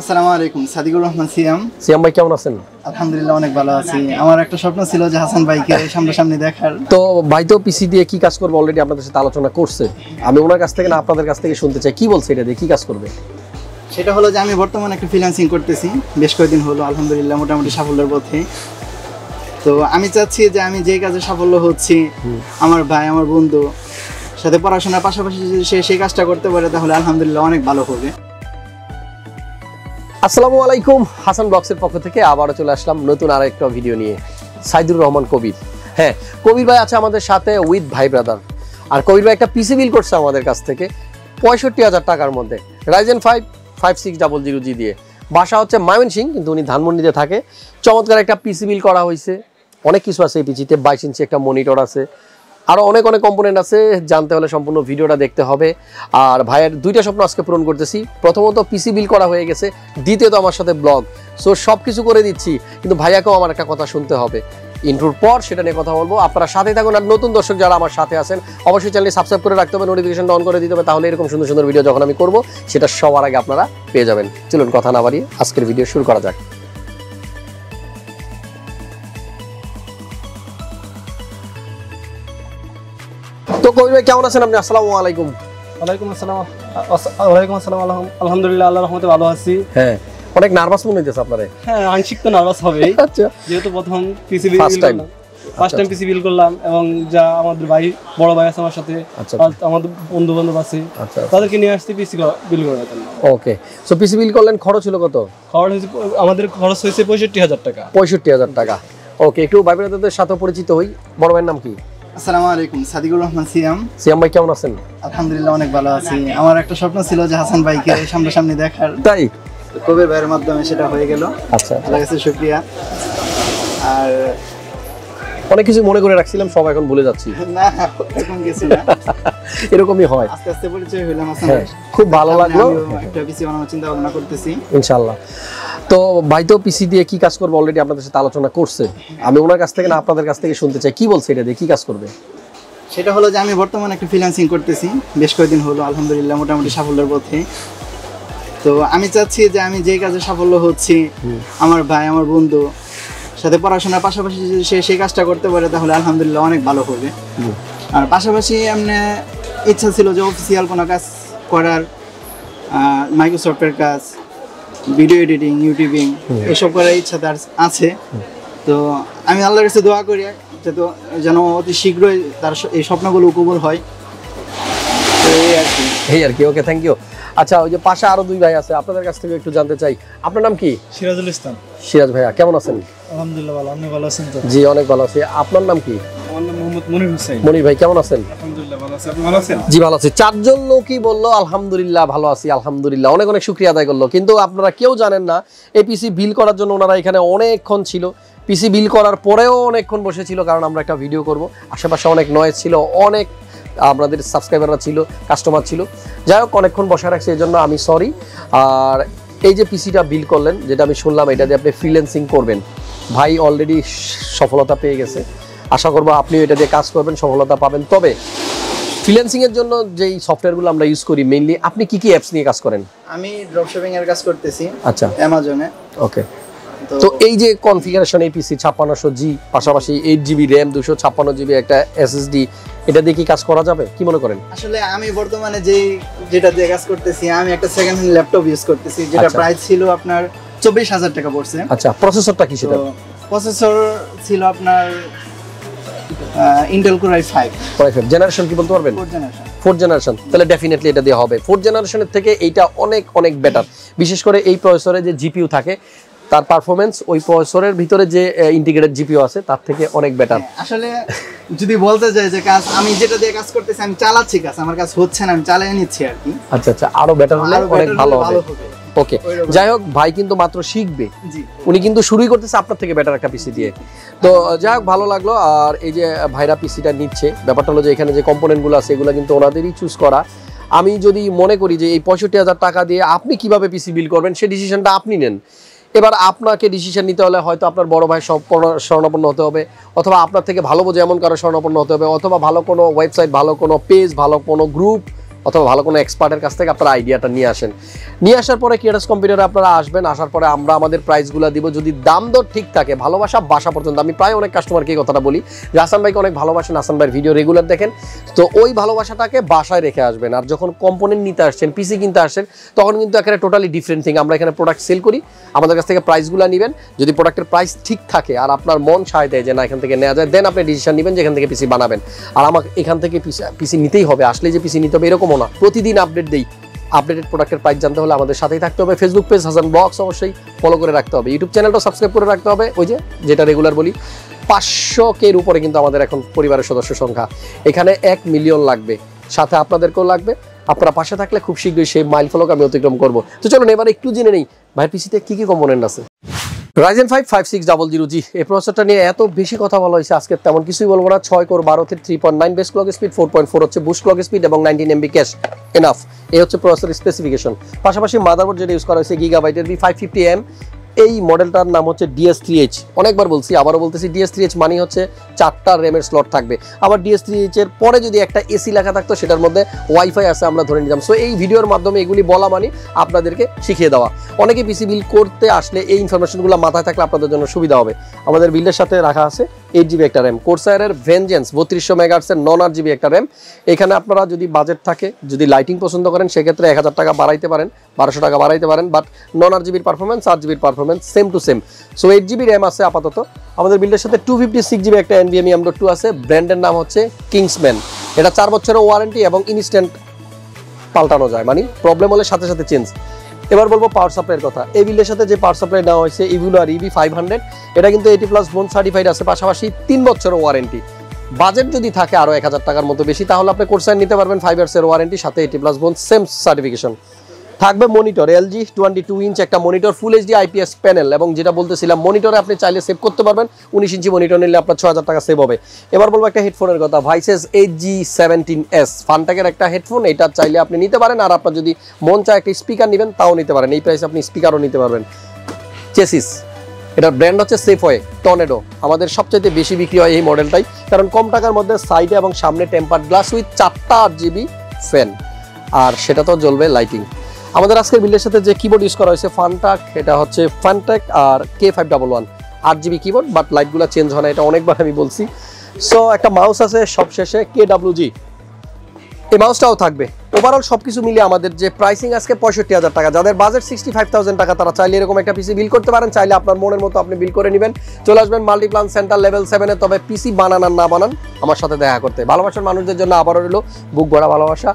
আসসালামু আলাইকুম, সাদিকুর রহমান সিয়াম। সিয়াম ভাই কেমন আছেন? আলহামদুলিল্লাহ অনেক ভালো আছি। আমার একটা স্বপ্ন ছিল যে হাসান ভাইকে সামনাসামনি দেখার। তো ভাই তো পিসি দিয়ে কি কাজ করবে অলরেডি আপনাদের সাথে আলোচনা করছে। আমি ওনার কাছ থেকে না আপনাদের কাছ থেকে শুনতে চাই কি বলছে এটা দিয়ে কি কাজ করবে। সেটা হলো যে আমি বর্তমানে একটা ফ্রিল্যান্সিং করতেছি, বেশ কয়েকদিন হলো আলহামদুলিল্লাহ মোটামুটি সাফল্যের পথে। তো আমি চাচ্ছি যে আমি যে কাজে সাফল্য হচ্ছি, আমার ভাই আমার বন্ধু সাথে পড়াশোনার পাশাপাশি যদি সে সেই কাজটা করতে পারে তাহলে আলহামদুলিল্লাহ অনেক ভালো হবে। আসসালামু আলাইকুম, হাসান ব্লগসের পক্ষ থেকে আবারও চলে আসলাম নতুন আরেকটা ভিডিও নিয়ে। সাইদুর রহমান কবির, হ্যাঁ কবির ভাই আছে আমাদের সাথে উইথ ভাই ব্রাদার। আর কবির ভাই একটা পিসি বিল করছে আমাদের কাছ থেকে 65,000 টাকার মধ্যে Ryzen5 5600G দিয়ে। বাসা হচ্ছে ময়মনসিংহ, কিন্তু উনি ধানমন্ডিতে থাকে। চমৎকার একটা পিসি বিল করা হয়েছে, অনেক কিছু আছে এই পিসিতে। 22 ইঞ্চি একটা মনিটর আছে, আরও অনেক কম্পোনেন্ট আছে। জানতে হলে সম্পূর্ণ ভিডিওটা দেখতে হবে। আর ভাইয়ের দুইটা স্বপ্ন আজকে পূরণ করতেছি। প্রথমত পিসি বিল করা হয়ে গেছে, দ্বিতীয়ত আমার সাথে ব্লগ। সো সব কিছু করে দিচ্ছি, কিন্তু ভাইয়াকেও আমার একটা কথা শুনতে হবে। ইন্ট্রোর পর সেটা নিয়ে কথা বলবো। আপনারা সাথে থাকুন। আর নতুন দর্শক যারা আমার সাথে আছেন অবশ্যই চ্যানেলটি সাবস্ক্রাইব করে রাখতে হবে, নোটিফিকেশনটা অন করে দিতে হবে, তাহলে এরকম সুন্দর সুন্দর ভিডিও যখন আমি করব সেটা সবার আগে আপনারা পেয়ে যাবেন। চলুন কথা না বাড়িয়ে আজকের ভিডিও শুরু করা যাক। তো কবির ভাই কেমন আছেন আপনি? আসসালামু আলাইকুম। ওয়ালাইকুম আসসালাম। ওয়ালাইকুম আসসালাম। আলহামদুলিল্লাহ আল্লাহর রহমতে ভালো আছি। হ্যাঁ, অনেক নার্ভাস মনে হইতেছে আপনারে। হ্যাঁ, আংশিক তো নার্ভাস হবেই। আচ্ছা, যেহেতু প্রথম পিসি বিল ফার্স্ট টাইম পিসি বিল করলাম, এবং যা আমাদের ভাই বড় ভাই আছে আমার সাথে, আমাদের বন্ধু বান্ধব আছে, তাদেরকে নিয়ে আসছি পিসি বিল করার জন্য। ওকে, সো পিসি বিল করলেন, খরচ হলো কত? খরচ হয়েছে আমাদের খরচ হয়েছে 65,000 টাকা। 65,000 টাকা। ওকে, একটু ভাই ব্রাদারদের সাথে পরিচিত হই। বড় ভাইয়ের নাম কি? আসসালামু আলাইকুম, সাদিকুর রহমান সিয়াম। সিয়াম ভাই কেমন আছেন? আলহামদুলিল্লাহ অনেক ভালো আছি। আমার একটা স্বপ্ন ছিল যে হাসান ভাইকে সামনাসামনি দেখার, তাই কবির ভাইয়ের মাধ্যমে সেটা হয়ে গেল। আচ্ছা, আল্লাহর কাছে শুকরিয়া। আর অনেক কিছু মনে করে রাখছিলাম, সব এখন ভুলে যাচ্ছি। না, এরকম কিছু না, এরকমই হয়। আস্তে আস্তে পরিচয় হইলাম হাসান ভাই। খুব ভালো লাগলো। একটা পিসি বানানোর চিন্তা ভাবনা করতেছি ইনশাআল্লাহ। তো ভাই তো পিসি দিয়ে কি কাজ করবে অলরেডি আপনাদের সাথে আলোচনা করছে। আমি ওনার কাছ থেকে না আপনাদের কাছ থেকে শুনতে চাই কি বলছে এটা দিয়ে কি কাজ করবে। সেটা হলো যে আমি বর্তমানে একটা ফ্রিল্যান্সিং করতেছি, বেশ কয়েকদিন হলো আলহামদুলিল্লাহ মোটামুটি সাফল্যের পথে। তো আমি চাচ্ছি যে আমি যে কাজে সাফল্য হচ্ছি, আমার ভাই আমার বন্ধু সাথে পড়াশোনার পাশাপাশি যদি সে সেই কাজটা করতে পারে তাহলে আলহামদুলিল্লাহ অনেক ভালো হবে। আর পাশাপাশি এমনি ইচ্ছা ছিল যে অফিসিয়াল কোনো কাজ করার, মাইক্রোসফটের কাজ, ভিডিও এডিটিং, ইউটিউবিং এসব করার ইচ্ছা তার আছে। তো আমি আল্লাহর কাছে দোয়া করি যেন অতি শীঘ্রই তার এই স্বপ্নগুলো কবুল হয়। এই আর কি। ওকে, থ্যাংক ইউ। আচ্ছা, ওই যে পাশে আরো দুই ভাই আছে, আপনাদের কাছ থেকে একটু জানতে চাই। আপনার নাম কি? সিরাজুল ইসলাম। সিরাজ ভাইয়া কেমন আছেন? আলহামদুলিল্লাহ ভালো। আপনি ভালো আছেন তো? জি অনেক ভালো আছি। আপনার নাম কি? আমার নাম মোহাম্মদ মনির হোসেন। মনির ভাই কেমন আছেন? আলহামদুলিল্লাহ ভালো আছি। আপনি ভালো আছেন? জি ভালো আছি। চারজন লোকই বললো আলহামদুলিল্লাহ ভালো আছি। আলহামদুলিল্লাহ, অনেক শুকরিয়া আদায় করলো। কিন্তু আপনারা কেউ জানেন না এই পিসি বিল করার জন্য ওনারা এখানে অনেকক্ষণ ছিল। পিসি বিল করার পরেও অনেকক্ষণ বসেছিল, কারণ আমরা একটা ভিডিও করব। আশেপাশে অনেক নয়েজ ছিল, অনেক আপনাদের সাবস্ক্রাইবাররা ছিল, কাস্টমার ছিল। যাই হোক, অনেকক্ষণ বসে রাখছি, এই জন্য আমি সরি। আর এই যে পিসিটা বিল করলেন, যেটা আমি শুনলাম এটা দিয়ে আপনি ফ্রিল্যান্সিং করবেন, ভাই অলরেডি সফলতা পেয়ে গেছে। আশা করবো আপনিও এটা দিয়ে কাজ করবেন, সফলতা পাবেন। তবে ফ্রিল্যান্সিংয়ের জন্য যেই সফটওয়্যারগুলো আমরা ইউজ করি মেইনলি, আপনি কি কি অ্যাপস নিয়ে কাজ করেন? আমি ড্রপশিপিং এর কাজ করতেছি। আচ্ছা, অ্যামাজনে। ওকে, তো এই যে কনফিগারেশন এই পিসি 5600G পাশাপাশি 8GB RAM 256GB একটা SSD, এটা দিয়ে কি কাজ করা যাবে কি মনে করেন? আসলে আমি বর্তমানে যেটা দিয়ে কাজ করতেছি, আমি একটা সেকেন্ড হ্যান্ড ল্যাপটপ ইউজ করতেছি, যেটা প্রাইস ছিল আপনার 24,000 টাকা পড়ছে। আচ্ছা, প্রসেসরটা কি সেটা? প্রসেসর ছিল আপনার ইন্টেল Core i5। জেনারেশন কি বলতে পারবেন? 4 জেনারেশন। তাহলে ডেফিনেটলি এটা দিয়ে হবে। 4 জেনারেশনের থেকে এইটা অনেক বেটার। বিশেষ করে এই প্রসেসরে যে জিপিইউ থাকে তার পারফরমেন্স ওই প্রসেসরের ভিতরে যে ইন্টিগ্রেটেড জিপিইউ আছে তার থেকে অনেক বেটার। আসলে যদি বলতে যাই যে কাজ আমি যেটা দিয়ে কাজ করতেছি, আমি চালাচ্ছি কাজ, আমার কাজ হচ্ছে না, আমি চালিয়ে নিচ্ছি আর কি। আচ্ছা, আরো বেটার হলে অনেক ভালো হবে। ওকে, যাই হোক, ভাই কিন্তু মাত্র শিখবে, উনি কিন্তু শুরুই করতেছে আপনার থেকে বেটার একটা পিসি দিয়ে। তো যাই হোক, ভালো লাগলো। আর এই যে ভাইরা পিসিটা নিচ্ছে, ব্যাপারটা হলো যে এখানে যে কম্পোনেন্টগুলো আছে এগুলো কিন্তু ওনাদেরই চুজ করা। আমি যদি মনে করি যে এই 65,000 টাকা দিয়ে আপনি কিভাবে পিসি বিল করবেন সেই ডিসিশনটা আপনি নেন। এবার আপনাকে ডিসিশন নিতে হলে হয়তো আপনার বড় ভাই শরণাপন্ন হতে হবে, অথবা আপনার থেকে ভালো বোঝে এমন কারো শরণাপন্ন হতে হবে, অথবা ভালো কোনো ওয়েবসাইট, ভালো কোনো পেজ, ভালো কোনো গ্রুপ অথবা ভালো কোনো এক্সপার্টের কাছ থেকে আপনারা আইডিয়াটা নিয়ে আসেন। নিয়ে আসার পরে ক্রিয়েটার্স কম্পিউটারে আপনারা আসবেন, আসার পরে আমরা আমাদের প্রাইসগুলো দিব, যদি দাম দর ঠিক থাকে, ভালোবাসা বাসা পর্যন্ত। আমি প্রায় অনেক কাস্টমারকে এই কথাটা বলি যে হাসান ভাইকে অনেক ভালোবাসেন, হাসান ভাইয়ের ভিডিও রেগুলার দেখেন, তো ওই ভালোবাসাটাকে বাসায় রেখে আসবেন। আর যখন কম্পোনেন্ট নিতে আসছেন, পিসি কিনতে আসছেন, তখন কিন্তু এখানে টোটালি ডিফারেন্ট থিং। আমরা এখানে প্রোডাক্ট সেল করি, আমাদের কাছ থেকে প্রাইসগুলো নেবেন, যদি প্রোডাক্টের প্রাইস ঠিক থাকে আর আপনার মন সায় দেয় যে না এখান থেকে নেওয়া যায়, দেন আপনি ডিসিশন নেবেন যে এখান থেকে পিসি বানাবেন। আর আমাকে এখান থেকে পিসি নিতেই হবে, আসলে যে পিসি নিতে হবে এরকমও না, প্রতিদিন আপডেট দেই। আপডেটেড প্রোডাক্টের প্রাইস জানতে হলে আমাদের সাথেই থাকতে হবে। ফেসবুক পেজ হাসান ব্লগস অবশ্যই ফলো করে রাখতে হবে, ইউটিউব চ্যানেলটা সাবস্ক্রাইব করে রাখতে হবে। ওই যেটা রেগুলার বলি, 500K-র উপরে কিন্তু আমাদের এখন পরিবারের সদস্য সংখ্যা, এখানে 1 মিলিয়ন লাগবে, সাথে আপনাদেরকেও লাগবে। আপনারা পাশে থাকলে খুব শীঘ্রই সেই মাইল ফলক আমি অতিক্রম করবো। তো চলুন এবার একটু জেনে নেই ভাইয়ের পিসিতে কি কি কম্পোনেন্ট আছে। Ryzen5 5600G এই প্রসেসরটা নিয়ে এত বেশি কথা বলা হয়েছে, আজকে তেমন কিছুই বলবো না। 6 core 12 thread 3.9 base clock speed, 4.4 হচ্ছে বুস্ট ক্লক স্পিড এবং 19 MB ক্যাশ এনাফ। এই হচ্ছে প্রসেসর স্পেসিফিকেশন। পাশাপাশি মাদারবোর্ড যেটা ইউজ করা হয়েছে Gigabyte-এর B550M, এই মডেলটার নাম হচ্ছে DS3H। অনেকবার বলছি, আবারও বলতেছি, DS3H মানে হচ্ছে 4টা র্যামের স্লট থাকবে। আবার DS3H এর পরে যদি একটা এসি লেখা থাকতো, সেটার মধ্যে ওয়াইফাই আছে আমরা ধরে নিতাম। সো এই ভিডিওর মাধ্যমে এগুলি বলা মানে আপনাদেরকে শিখিয়ে দেওয়া। অনেকে পিসি বিল করতে আসলে এই ইনফরমেশনগুলো মাথায় থাকলে আপনাদের জন্য সুবিধা হবে। আমাদের বিলের সাথে রাখা আছে 8GB একটা র্যাম, কোরসায়ারের ভেনজেন্স 3200 মেগাহার্টজের নন RGB একটা র্যাম। এখানে আপনারা যদি বাজেট থাকে, যদি লাইটিং পছন্দ করেন, সেক্ষেত্রে 1000 টাকা বাড়াইতে পারেন, 1200 টাকা বাড়াইতে পারেন, বাট নন RGBর পারফরমেন্স, RGBর performance same to same. So 8GB RAM আছে আপাতত। আমাদের বিল্ডের সাথে 256GB একটা NVMe M.2 আছে, ব্র্যান্ডের নাম হচ্ছে কিংসম্যান। এটা 4 বছরের ওয়ারেন্টি এবং ইনস্ট্যান্ট পাল্টানো যায়, মানে প্রবলেম হলে সাথে সাথে চেঞ্জ। এবার বলবো পাওয়ার সাপ্লাইয়ের কথা। এই বিল্ডের সাথে যে পাওয়ার সাপ্লাই নেওয়া হয়েছে Evolur EB500, এটা কিন্তু 80+ বোন সার্টিফাইড আছে, পাশাপাশি 3 বছরের ওয়ারেন্টি। বাজেট যদি থাকে আরও 1000 টাকার মতো বেশি, তাহলে আপনি কোর্সার নিতে পারবেন, 5 ইয়ার্সের ওয়ারেন্টি, সাথে 80+ বোন সেম সার্টিফিকেশন থাকবে। মনিটর LG 22 ইঞ্চ একটা মনিটর, ফুল HD IPS প্যানেল, এবং যেটা বলতেছিলাম মনিটরে আপনি চাইলে সেভ করতে পারবেন। 19 ইঞ্চি মনিটর নিলে আপনার 6000 টাকা সেভ হবে। এবার বলবো একটা হেডফোনের কথা, ভাইসেস HG17s ফান্টেকের একটা হেডফোন, এটা চাইলে আপনি নিতে পারেন। আর আপনার যদি মন চায় একটা স্পিকার নেবেন, তাও নিতে পারেন, এই প্রাইসে আপনি স্পিকারও নিতে পারবেন। চেসিস, এটার ব্র্যান্ড হচ্ছে সেফওয়ে টর্নেডো। আমাদের সবচাইতে বেশি বিক্রি হয় এই মডেলটাই, কারণ কম টাকার মধ্যে সাইডে এবং সামনে টেম্পার্ড গ্লাস উইথ 4টা RGB ফ্যান, আর সেটা তো জ্বলবে লাইটিং। আমাদের আজকের বিল্ডের সাথে যে কিবোর্ড ইউজ করা হয়েছে ফান্টাক, এটা হচ্ছে ফান্টেক আর K511 8GB কিবোর্ড, বাট লাইটগুলো চেঞ্জ হয় না, এটা অনেকবার আমি বলছি। সো একটা মাউস আছে সবশেষে KWG, এই মাউসটাও থাকবে। ওভারঅল সবকিছু মিলিয়ে আমাদের যে প্রাইসিং আজকে 65,000 টাকা। যাদের বাজেট 65,000 টাকা, তারা চাইলে এরকম একটা পিসি বিল করতে পারেন, চাইলে আপনার মনের মতো আপনি বিল করে নেবেন। চলে আসবেন মাল্টিপ্লান সেন্টার লেভেল 7-এ। তবে পিসি বানান আর না বানান, আমার সাথে দেখা করতে। ভালোবাসার মানুষদের জন্য আবারও রইল বুক ভরা ভালোবাসা।